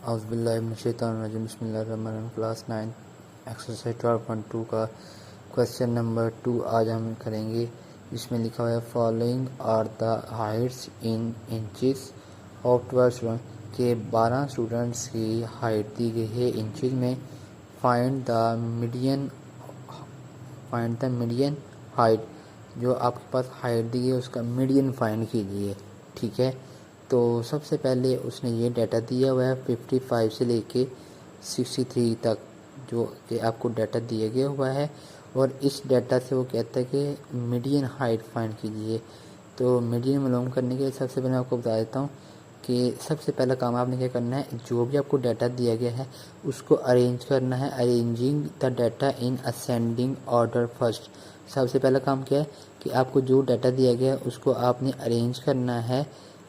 औज़ुबिल्लाहिमिनश्शैतानिर्रजीम बिस्मिल्लाहिर्रहमानिर्रहीम। Class 9 exercise 12.2 का question number 2 आज हम करेंगे। इसमें लिखा हुआ है following are the heights in inches of 12 student के 12 स्टूडेंट्स की हाइट दी गई है इंचेस में। फाइंड द मीडियन हाइट, जो आपके पास हाइट दी है उसका मीडियन फाइंड कीजिए। ठीक है, तो सबसे पहले उसने ये डाटा दिया हुआ है 55 से लेके 63 तक, जो कि आपको डाटा दिया गया हुआ है। और इस डाटा से वो कहता है कि मीडियन हाइट फाइंड कीजिए। तो मीडियन मालूम करने के लिए सबसे पहले मैं आपको बता देता हूँ कि सबसे पहला काम आपने क्या करना है, जो भी आपको डाटा दिया गया है उसको अरेंज करना है। Arranging the data in ascending order first. सबसे पहला काम क्या है कि आपको जो डाटा दिया गया है उसको आपने अरेंज करना है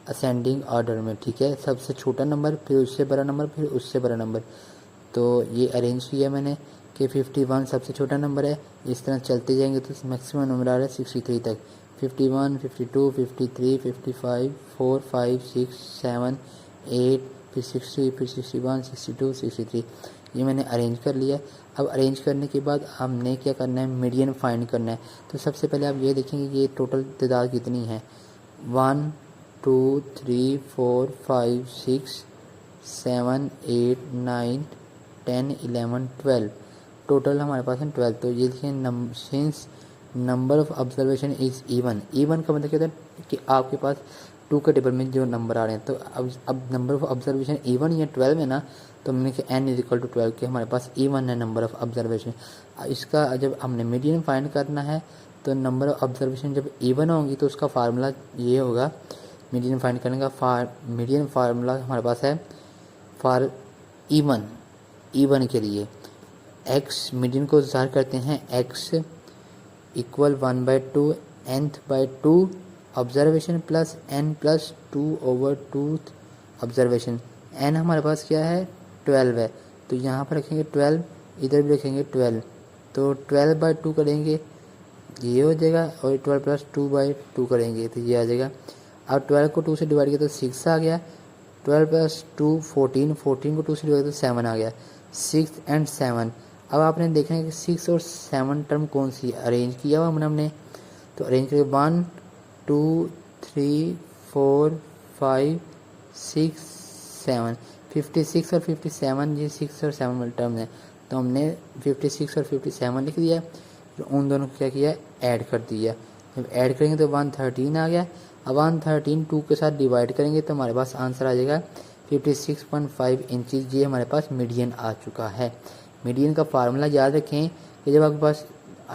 असेंडिंग ऑर्डर में। ठीक है, सबसे छोटा नंबर, फिर उससे बड़ा नंबर, फिर उससे बड़ा नंबर। तो ये अरेंज किया मैंने कि 51 सबसे छोटा नंबर है। इस तरह चलते जाएंगे तो मैक्सिमम नंबर आ रहा है 63 तक। 51, 52, 53, 55, 4, 5, 6, 7, 8, फिर 60, फिर 61, 62, 63। ये मैंने अरेंज कर लिया। अब अरेंज करने के बाद हमने क्या करना है, मीडियन फाइंड करना है। तो सबसे पहले आप ये देखेंगे कि ये टोटल तादाद कितनी है। 1, 2, 3, 4, 5, 6, 7, 8, 9, 10, 11, 12 टोटल हमारे पास है 12। तो ये देखिए since number of observation is even. Even का मतलब क्या होता है कि आपके पास 2 के टेबल में जो नंबर आ रहे हैं, तो अब नंबर ऑफ ऑब्जर्वेशन इवन या 12 है ना, तो हमने कि n इज इक्वल टू 12 के हमारे पास इवन है नंबर ऑफ ऑब्जर्वेशन। इसका जब हमने मीडियन फाइंड करना है तो नंबर ऑफ ऑब्जर्वेशन जब इवन होंगी तो उसका फार्मूला ये होगा। मीडियन फाइंड करने का मीडियन फार्मूला हमारे पास है फॉर इवन के लिए x मीडियन को ज़ाहिर करते हैं x equal 1/2 nth/2 observation plus n plus 2/2 observation. n हमारे पास क्या है 12 है, तो यहाँ पर रखेंगे 12, इधर भी रखेंगे 12, तो 12/2 करेंगे ये हो जाएगा, और 12 प्लस 2/2 करेंगे तो ये आ जाएगा। अब 12 को 2 से डिवाइड किया तो 6 आ गया। 12 प्लस 2 14, 14 को 2 से डिवाइड किया तो 7 आ गया। 6 एंड 7। अब आपने देखना है कि 6 और 7 टर्म कौन सी अरेंज किया हुआ हमने, तो अरेंज करके 1, 2, 3, 4, 5, 6, 7। 56 और 57 ये 6 और 7 वाले टर्म है, तो हमने 56 और 57 लिख दिया। फिर उन दोनों को क्या किया, ऐड कर दिया। जब ऐड करेंगे तो 113 आ गया। अब 113 2 के साथ डिवाइड करेंगे तो हमारे पास आंसर आ जाएगा 56.5 इंचज़। ये हमारे पास मीडियन आ चुका है। मीडियन का फार्मूला याद रखें कि जब आपके पास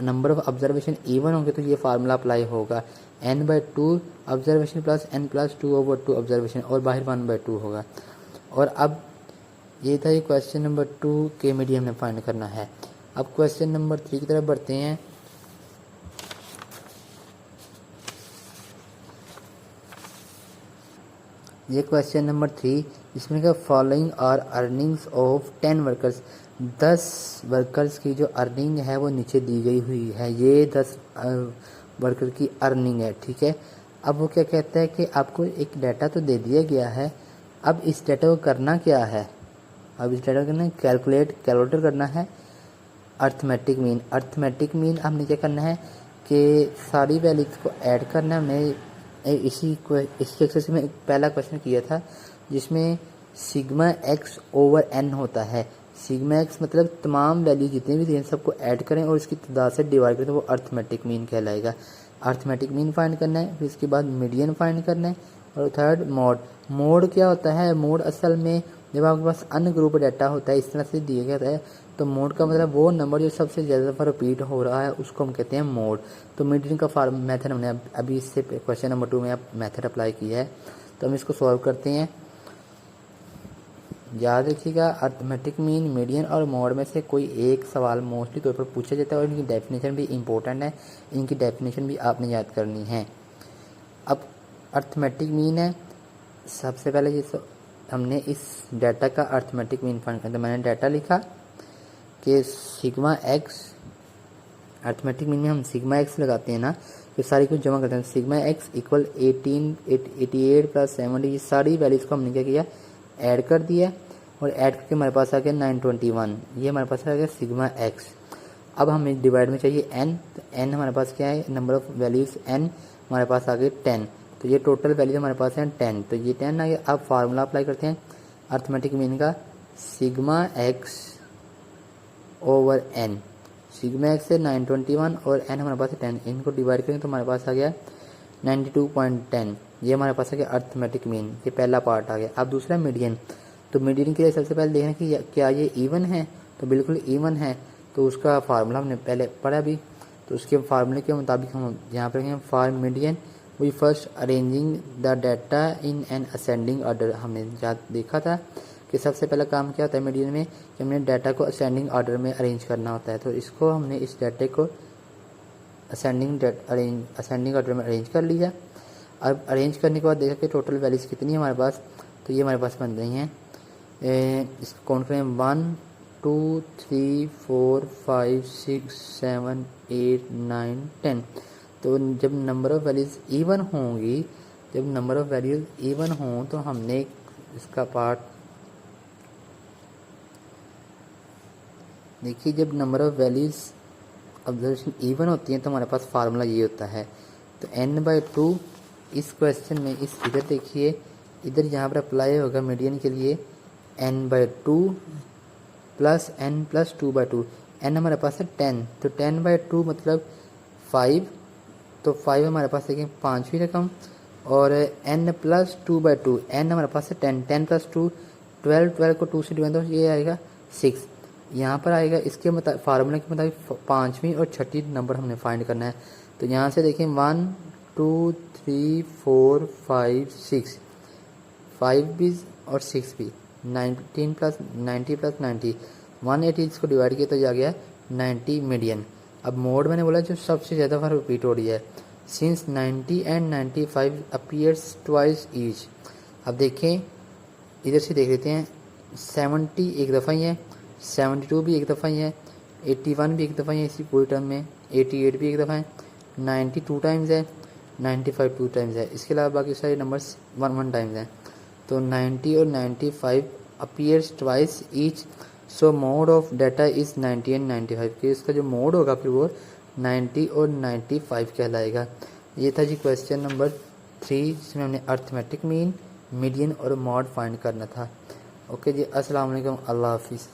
नंबर ऑफ ऑब्जर्वेशन इवन होंगे तो ये फार्मूला अप्लाई होगा, n/2 observation plus n plus 2/2 observation, और बाहर 1/2 होगा। और अब ये था ये क्वेश्चन नंबर 2 के मीडियन में फाइंड करना है। अब क्वेश्चन नंबर 3 की तरफ बढ़ते हैं। ये क्वेश्चन नंबर 3, इसमें क्या following are earnings of 10 workers. 10 workers की जो अर्निंग है वो नीचे दी गई हुई है। ये 10 वर्कर की अर्निंग है। ठीक है, अब वो क्या कहता है कि आपको एक डाटा तो दे दिया गया है, अब इस डाटा को करना क्या है। अब इस डाटा को कैलकुलेटर करना है अर्थमेटिक मीन। अर्थमेटिक मीन हमने क्या करना है कि सारी वैल्यूज को ऐड करना है। हमने इसी एक्सरसाइज में पहला क्वेश्चन किया था जिसमें सिग्मा एक्स ओवर एन होता है। सिग्मा एक्स मतलब तमाम वैल्यू जितने भी थे सबको ऐड करें और इसकी तादाद से डिवाइड करें तो वो अर्थमेटिक मीन कहलाएगा। अर्थमेटिक मीन फाइंड करना है, फिर इसके बाद मीडियन फाइंड करना है, और थर्ड मोड। मोड क्या होता है, मोड असल में जब आपके पास अनग्रुप डाटा होता है इस तरह से दिया गया है, तो मोड का मतलब वो नंबर जो सबसे ज़्यादा दफ़ा रिपीट हो रहा है उसको हम कहते हैं मोड। तो मीडियन का मेथड हमने अभी इससे क्वेश्चन नंबर 2 में मेथड अप्लाई किया है, तो हम इसको सॉल्व करते हैं। याद रखिएगा अर्थमेटिक मीन, मीडियन और मोड में से कोई एक सवाल मोस्टली तौर पर पूछा जाता है और इनकी डेफिनेशन भी इम्पोर्टेंट है। इनकी डेफिनेशन भी आपने याद करनी है। अब अर्थमेटिक मीन है, सबसे पहले जिस हमने इस डाटा का अर्थमेटिक मीन फाइंड करना, तो मैंने डाटा लिखा कि सिग्मा एक्स, अर्थमेटिक मीन में हम सिग्मा एक्स लगाते हैं ना, तो सारी कुछ जमा करते हैं। सिग्मा एक्स इक्वल 88 प्लस 70, ये सारी वैल्यूज़ को हमने क्या किया, ऐड कर दिया। और ऐड करके हमारे पास आ गया 921, ये हमारे पास आ गया सिग्मा एक्स। अब हमें डिवाइड में चाहिए n, तो n हमारे पास क्या है, नंबर ऑफ वैल्यूज़ n हमारे पास आ गए 10, तो ये टोटल वैल्यू हमारे पास है 10, तो ये 10 आ गया। अब फार्मूला अप्लाई करते हैं अर्थमेटिक मीन का, sigma x over n, sigma x है 921 और n हमारे पास है 10, इनको डिवाइड करें तो हमारे पास आ गया 92.10, ये हमारे पास आ गया अर्थमेटिक मीन, ये पहला पार्ट आ गया। अब दूसरा मीडियन, तो मीडियन के लिए सबसे पहले देखना कि क्या ये इवन है, तो बिल्कुल इवन है, तो उसका फार्मूला हमने पहले पढ़ा भी, तो उसके फार्मूले के मुताबिक हम यहाँ पर रखेंगे for median we first arranging the data in an ascending order. हमने देखा था कि सबसे पहला काम क्या होता है मीडियन में, कि हमने डाटा को असेंडिंग ऑर्डर में अरेंज करना होता है, तो इसको हमने इस डाटे को असेंडिंग ऑर्डर में अरेंज कर लिया। अब अरेंज करने के बाद देखा कि टोटल वैल्यूज़ कितनी है हमारे पास, तो ये हमारे पास बन रही हैं, इसको काउंट करें 1 2 3 4 5 6 7 8 9 10। तो जब नंबर ऑफ़ वैल्यूज़ इवन होंगी, जब नंबर ऑफ़ वैल्यूज़ इवन हों तो हमने इसका पार्ट देखिए, जब number of values observation even होती हैं तो हमारे पास फार्मूला ये होता है। तो n/2 इस क्वेश्चन में इस इधर देखिए, इधर यहाँ पर अप्लाई होगा मीडियन के लिए n/2 plus n plus 2/2, n हमारे पास है 10, तो 10/2 मतलब 5, तो 5 हमारे पास देखिए 5वीं रकम, और n प्लस 2/2, n हमारे पास है 10, 10 प्लस 2 12, 12 को 2 से डिवाइड तो ये आएगा 6, यहाँ पर आएगा इसके फार्मूले के मुताबिक 5वीं और 6ठी नंबर हमने फाइंड करना है। तो यहाँ से देखें 1 2 3 4 5 6, 5 भी और 6 भी, 19 प्लस 90 प्लस 90, 180 इसको डिवाइड किया तो जा गया 90 मीडियन। अब मोड मैंने बोला जो सबसे ज़्यादा बार रिपीट हो रही है, since 90 and 95 appears twice each. अब देखें इधर से देख लेते हैं, 70 एक दफ़ा ही है, 72 भी एक दफ़ा ही है, 81 भी एक दफ़ा ही है इसी पूरी टर्म में, 88 भी एक दफ़ा है, 90 2 टाइम्स है, 95 2 टाइम्स है, इसके अलावा बाकी सारे नंबर्स 1 टाइम्स हैं। तो 90 और 95 appears twice each, so mode of data is 90 and 95, कि इसका जो मोड होगा फिर वो 90 और 95 कहलाएगा। ये था जी क्वेश्चन नंबर 3, जिसमें हमने अर्थमेटिक मीन, मीडियन और मॉड फाइंड करना था। ओके जी, अस्सलाम वालेकुम, अल्लाह हाफिज़।